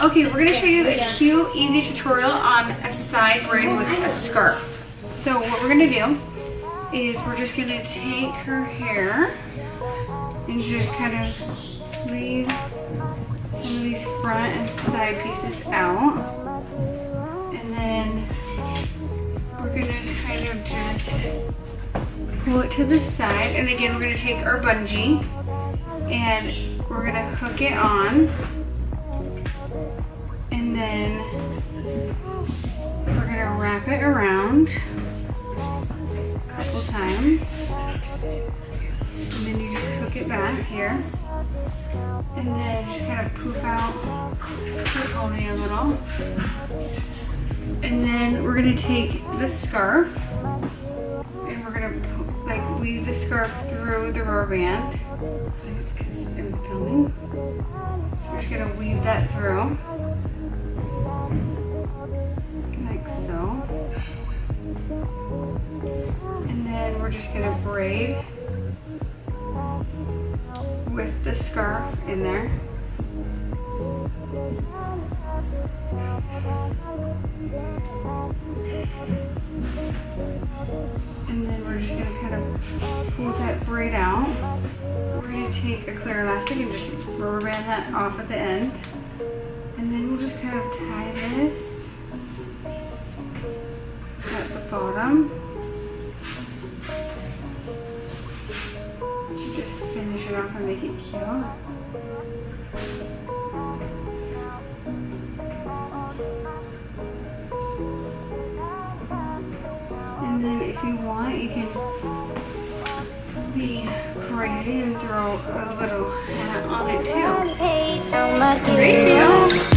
Okay, we're gonna show you a cute, easy tutorial on a side braid with a scarf. So what we're gonna do is we're just gonna take her hair and just kind of leave some of these front and side pieces out. And then we're gonna kind of just pull it to the side. And again, we're gonna take our bungee and we're gonna hook it on. And then we're gonna wrap it around a couple times. And then you just hook it back here. And then just kind of poof out the pony a little. And then we're gonna take the scarf and we're gonna like weave the scarf through the rubber band. I think it's because I'm filming. So we're just gonna weave that through. Like so. And then we're just gonna braid with the scarf in there. And then we're just gonna kind of pull that braid out. We're gonna take a clear elastic and just rubber band that off at the end. And then we'll just kind of tie this at the bottom to just finish it off and make it cute. And then if you want, you can be crazy and throw a little hat on it too. Crazy, huh?